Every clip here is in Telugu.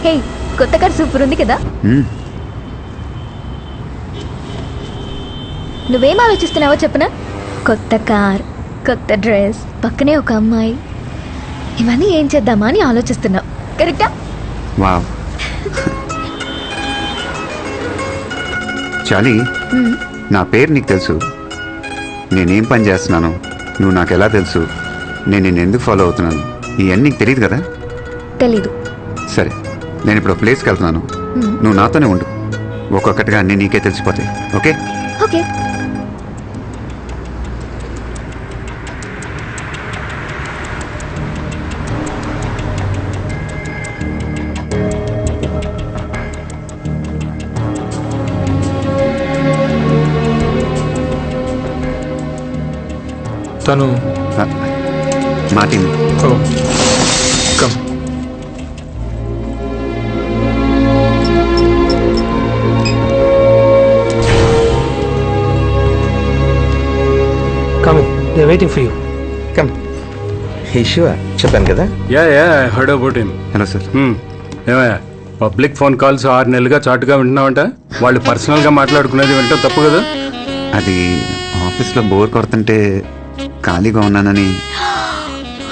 హే, కొత్త కార్ సూపర్ ఉంది కదా. నువ్వేం ఆలోచిస్తున్నావో చెప్పనా? కొత్త కార్, కొత్త డ్రెస్, పక్కనే ఒక అమ్మాయి, ఇవన్నీ ఏం చేద్దామా అని ఆలోచిస్తున్నావు. కరెక్టా? వావ్. చాలీ, నా పేరు నీకు తెలుసు, నేనేం పని చేస్తున్నాను నువ్వు నాకు ఎలా తెలుసు, నేను నిన్ను ఎందుకు ఫాలో అవుతున్నాను, ఇవన్నీ నీకు తెలియదు కదా. తెలీదు. సరే, నేను ఇప్పుడు ప్లేస్కి వెళ్తున్నాను, నువ్వు నాతోనే ఉండు, ఒక్కొక్కటిగా అన్నీ నీకే తెలిసిపోతాయి. ఓకే? ఓకే. తను Martin. Oh come. Coming. They're waiting for you. Come. Hey, Shiva. చెప్పాను కదా. Yeah I heard about him. Hello sir. ఏమయ్యా, పబ్లిక్ ఫోన్ కాల్స్ 6 నెలలుగా చాటుగా వింటున్నావంట. వాళ్ళు పర్సనల్గా మాట్లాడుకునేది వింటాం తప్పు కదా? అది ఆఫీస్లో బోర్ కొడుతుంటే ఖాళీగా ఉన్నానని.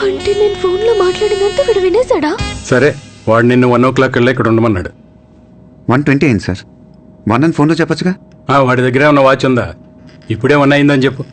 అంటే నేను ఫోన్లో మాట్లాడినంత వీడు వినేశాడా? సరే, వాడు నిన్ను 1 o'clock కల్లా ఇక్కడ ఉండమన్నాడు. 1:20 అయింది సార్. 1 అని ఫోన్లో చెప్పొచ్చుగా. వాడి దగ్గరే ఉన్న వాచ్ ఉందా? ఇప్పుడే 1 అయిందని చెప్పు.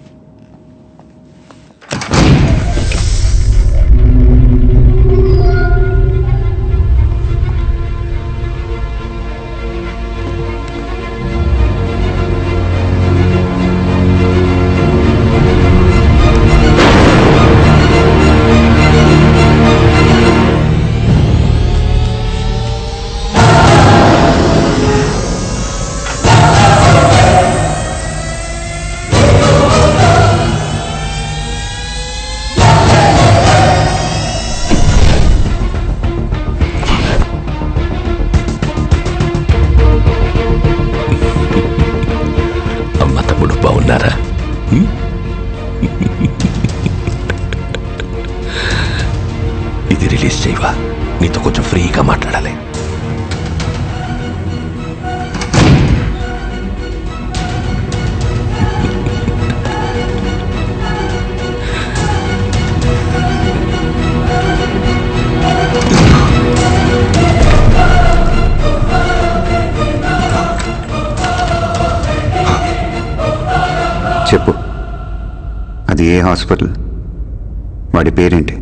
బాగున్నారా? ఇది రిలీజ్ చేయవా? నీతో కొంచెం ఫ్రీగా మాట్లాడాలి. చెప్పు, అది ఏ హాస్పిటల్, వాడి పేరేంటి?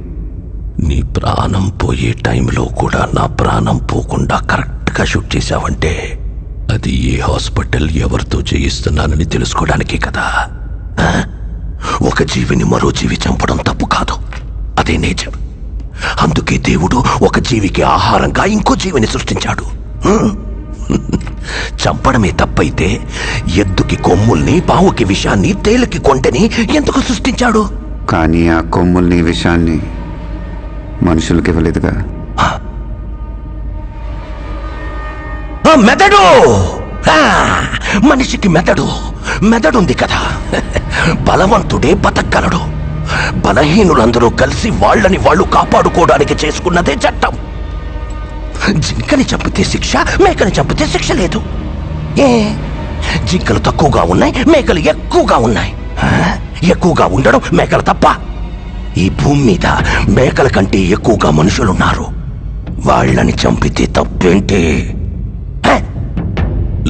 నీ ప్రాణం పోయే టైంలో కూడా నా ప్రాణం పోకుండా కరెక్ట్గా షూట్ చేశావంటే అది ఏ హాస్పిటల్, ఎవరితో చేయిస్తున్నానని తెలుసుకోవడానికే కదా. ఒక జీవిని మరో జీవి చంపడం తప్పు కాదు, అదే నేచర్. అందుకే దేవుడు ఒక జీవికి ఆహారంగా ఇంకో జీవిని సృష్టించాడు. చంపడమే తప్పైతే ఎద్దుకి కొమ్ముల్ని, పావుకి విషాన్ని, తేలికి కొంటని ఎందుకు సృష్టించాడు? కానీ ఆ కొమ్ముల్ని, విషాన్ని మనుషులకి ఇవ్వలేదుగా. మెదడు, మనిషికి మెదడుంది కదా. బలవంతుడే బతకగలడు. బలహీనులందరూ కలిసి వాళ్ళని వాళ్ళు కాపాడుకోవడానికి చేసుకున్నదే చట్టం. జింకని చంపితే శిక్ష, మేకని చంపితే శిక్ష లేదు. జింకలు తక్కువగా ఉన్నాయి, మేకలు ఎక్కువగా ఉన్నాయి. ఎక్కువగా ఉండడం మేకలు తప్ప? ఈ భూమి మీద మేకల కంటే ఎక్కువగా మనుషులున్నారు. వాళ్ళని చంపితే తప్పేంటి?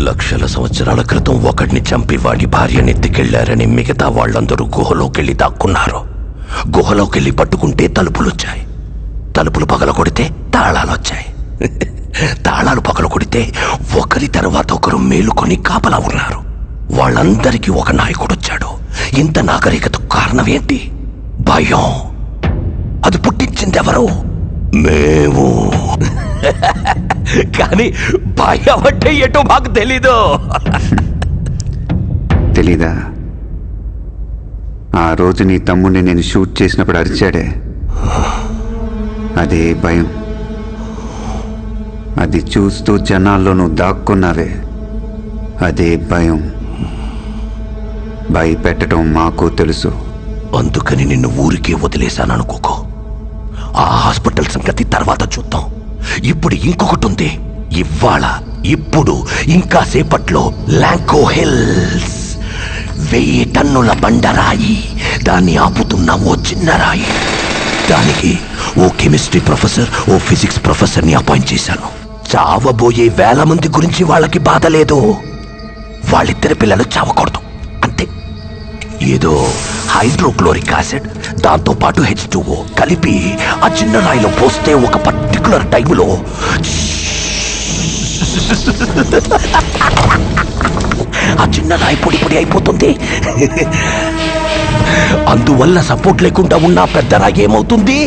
లక్షల సంవత్సరాల క్రితం ఒకడిని చంపి వాడి భార్యని ఎత్తుకెళ్లారని మిగతా వాళ్ళందరూ గుహలోకెళ్ళి దాక్కున్నారు. గుహలోకెళ్ళి పట్టుకుంటే తలుపులొచ్చాయి. తలుపులు పగల కొడితే తాళాలొచ్చాయి. తాళాలు పగల కొడితే ఒకరి తర్వాత ఒకరు మేలుకొని కాపలా ఉన్నారు. వాళ్ళందరికీ ఒక నాయకుడు వచ్చాడు. ఇంత నాగరికతకు కారణం ఏంటి? భయం. అది పుట్టించింది ఎవరు? మేము. కానీ భయం అంటే ఎటో మాకు తెలీదు. తెలీదా? ఆ రోజు నీ తమ్ముడిని నేను షూట్ చేసినప్పుడు అరిచాడే, అదే భయం. అది చూస్తూ జనాల్లో నువ్వు దాక్కున్నావే, అదే భయం. భయపెట్టడం మాకు తెలుసు. అందుకని నిన్ను ఊరికే వదిలేశాననుకోకో. ఆ హాస్పిటల్ సంగతి తర్వాత చూద్దాం. ఇప్పుడు ఇంకొకటి ఉంది. ఇప్పుడు ఇంకా సేపట్లో లాంకో హిల్స్ 1000 టన్నుల బండరాయి, దాన్ని ఆపుతున్న ఓ చిన్న రాయి. దానికి ఓ కెమిస్ట్రీ ప్రొఫెసర్, ఓ ఫిజిక్స్ ప్రొఫెసర్ని అపాయింట్ చేశాను. చావబోయే 1000 మంది గురించి వాళ్ళకి బాధ లేదు. వాళ్ళిద్దరి పిల్లలు చావకూడదు అంతే. ఏదో హైడ్రోక్లోరిక్ యాసిడ్, దాంతో పాటు H2O కలిపి ఆ చిన్న రాయిలో పోస్తే ఒక పర్టికులర్ టైంలో ఆ చిన్న రాయి పొడి పొడి అయిపోతుంది. అందువల్ల సపోర్ట్ లేకుండా ఉన్న పెద్ద రాయి ఏమవుతుంది?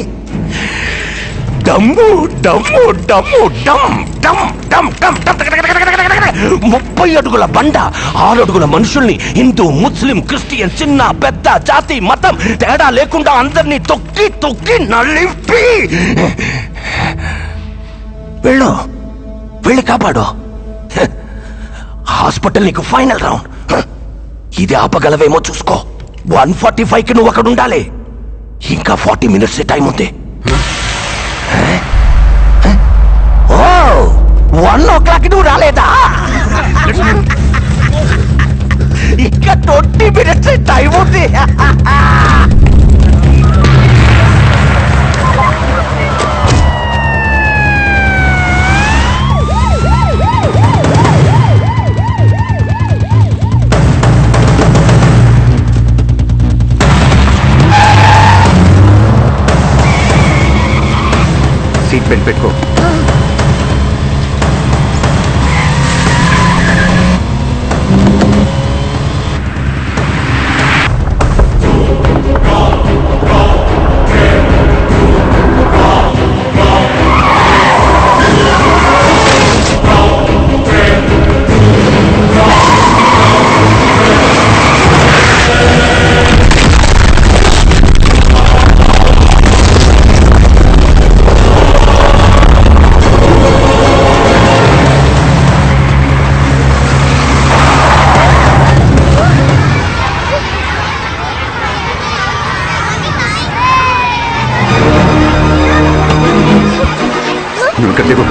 డమ్ము డమ్ము డమ్ము డమ్ డమ్ డమ్ డమ్ 30 అడుగుల బండ, 6 అడుగుల మనుషుల్ని, హిందూ, ముస్లిం, క్రిస్టియన్, చిన్న పెద్ద, జాతి మతం తేడా లేకుండా అందరినీ తొక్కి తొక్కి నలిపి వెళ్ళి కాపాడు. హాస్పిటల్ నీకు ఫైనల్ రౌండ్. ఇది ఆపగలవేమో చూసుకో. 1:45కి నువ్వు అక్కడ ఉండాలి. ఇంకా 40 మినిట్స్ టైం ఉంది. 1 o'clock నువ్వు రాలేదా? ఇంకా 20 మినిట్స్ టైం ఉంది. సీట్ బెల్ట్ పెట్టుకో. నువ్వు ఇక్కడ దిగు.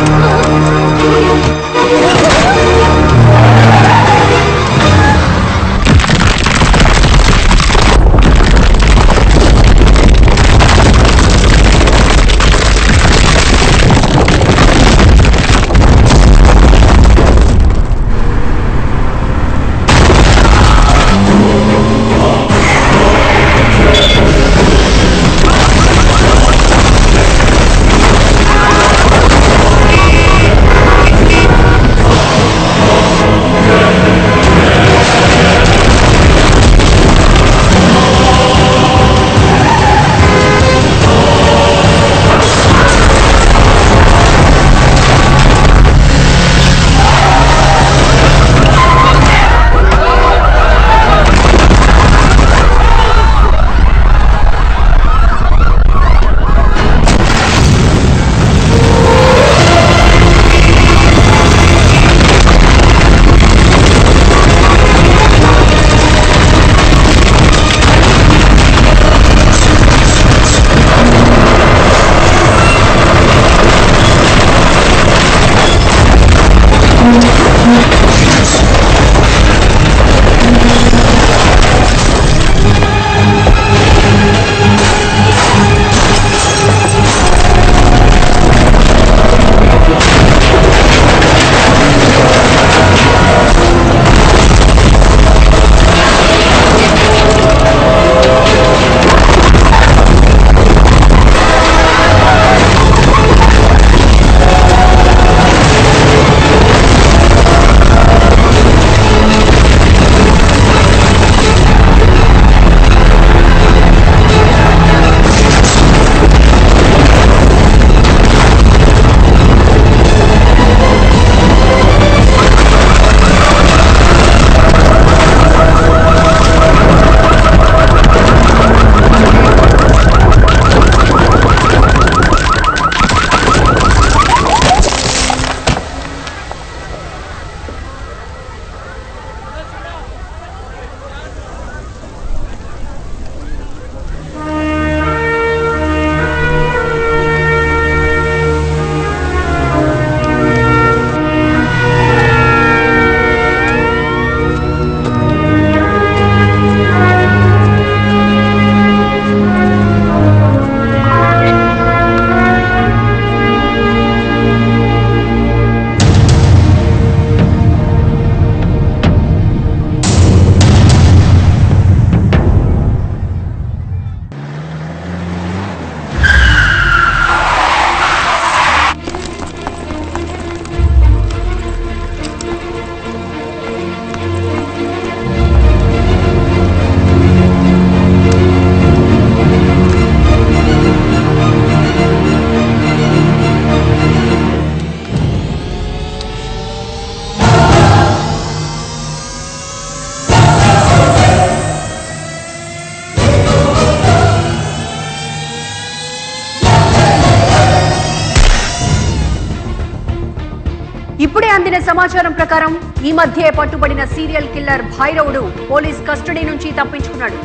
ఇప్పుడే అందిన సమాచారం ప్రకారం ఈ మధ్య పట్టుబడిన సీరియల్ కిల్లర్ భైరవుడు పోలీస్ కస్టడీ నుంచి తప్పించుకున్నాడు.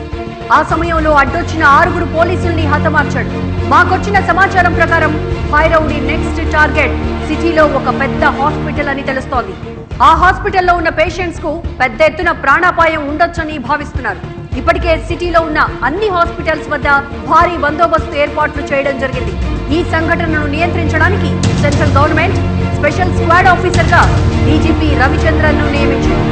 ఆ సమయంలో అడ్డొచ్చిన 6 పోలీసుల్ని హతమార్చాడు. మాకొచ్చిన సమాచారం ప్రకారం భైరవుడి నెక్స్ట్ టార్గెట్ సిటీలో ఒక పెద్ద హాస్పిటల్ అని తెలుస్తోంది. ఆ హాస్పిటల్లో ఉన్న పేషెంట్స్ కు పెద్ద ఎత్తున ప్రాణాపాయం ఉండొచ్చని భావిస్తున్నారు. ఇప్పటికే సిటీలో ఉన్న అన్ని హాస్పిటల్స్ వద్ద భారీ బందోబస్తు ఏర్పాట్లు చేయడం జరిగింది. ఈ సంఘటనను నియంత్రించడానికి central government special squad officer గా డీజీపీ రవిచంద్రన్ ను నియమించింది.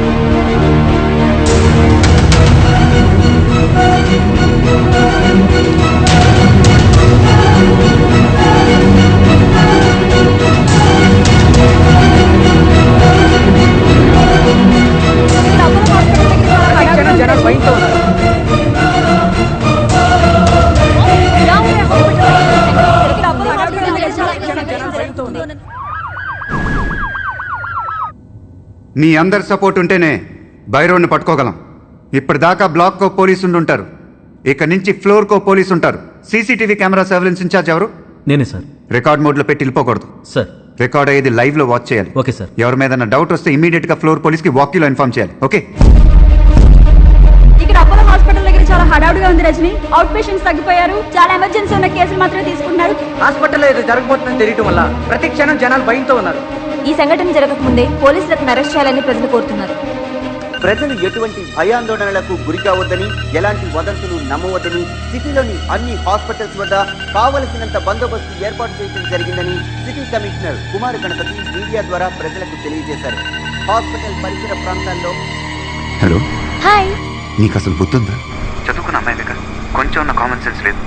మీ అందరి సపోర్ట్ ఉంటేనే భైరవుని పట్టుకోగలం. ఇప్పటిదాకా బ్లాక్కో పోలీసు ఉంటారు, ఇక నుంచి ఫ్లోర్కో పోలీసు ఉంటారు. సీసీటీవీ కెమెరా సర్వేలెన్స్ ఇన్ఛార్జ్ ఎవరు? నేనే సార్. రికార్డ్ మోడ్లో పెట్టి వెళ్ళిపోకూడదు సార్. రికార్డ్ అయ్యేది లైవ్ లో వాచ్ చేయాలి. Okay sir. ఎవరి మీద డౌట్ వస్తే ఇమీడియట్ గా ఫ్లోర్ పోలీస్ కి వాకీలో ఇన్ఫార్మ్ చేయాలి. ఓకే. ఇక్కడ అపోలో హాస్పిటల్ దగ్గర చాలా హడావుడిగా ఉంది రజని. Out patients తగ్గిపోయారు. చాలా ఎమర్జెన్సీ ఉన్న కేసులు మాత్రమే తీసుకుంటున్నారు. హాస్పిటల్లో ఏదో జరగబోతుందని తెలియటం వల్ల ప్రతి క్షణం జనాలు భయంతో ఉన్నారు. ఈ సంఘటన జరగకముందే పోలీసులకు అరెస్ట్ చేయాలని ప్రజలు కోరుతున్నారు. ప్రజలు ఎటువంటి భయాందోళనలకు గురి కావద్దని, ఎలాంటి వదంతులు నమ్మవద్దని సిటీలోని అన్ని హాస్పిటల్స్ వద్ద కావలసినంత బందోబస్తు ఏర్పాటు చేయడం జరిగిందని city commissioner Kumar Ganapati media ద్వారా ప్రజలకు తెలియజేశారు. హాస్పిటల్ పరిసర ప్రాంతాల్లో హలో, హాయ్. నీకు అసలు బుద్ధుందా? చదువుకున్న అమ్మాయి దగ్గర కొంచెం ఉన్న కామన్ సెన్స్ లేదు.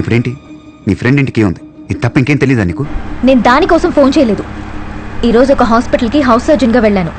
ఇప్పుడేంటి, నీ ఫ్రెండ్ ఇంటికి ఉంది, ఇది తప్ప ఇంకేం తెలీదా నీకు? నేను దానికోసం ఫోన్ చేయలేదు. ఈ రోజు ఒక హాస్పిటల్కి హౌస్ సర్జన్గా వెళ్ళాను.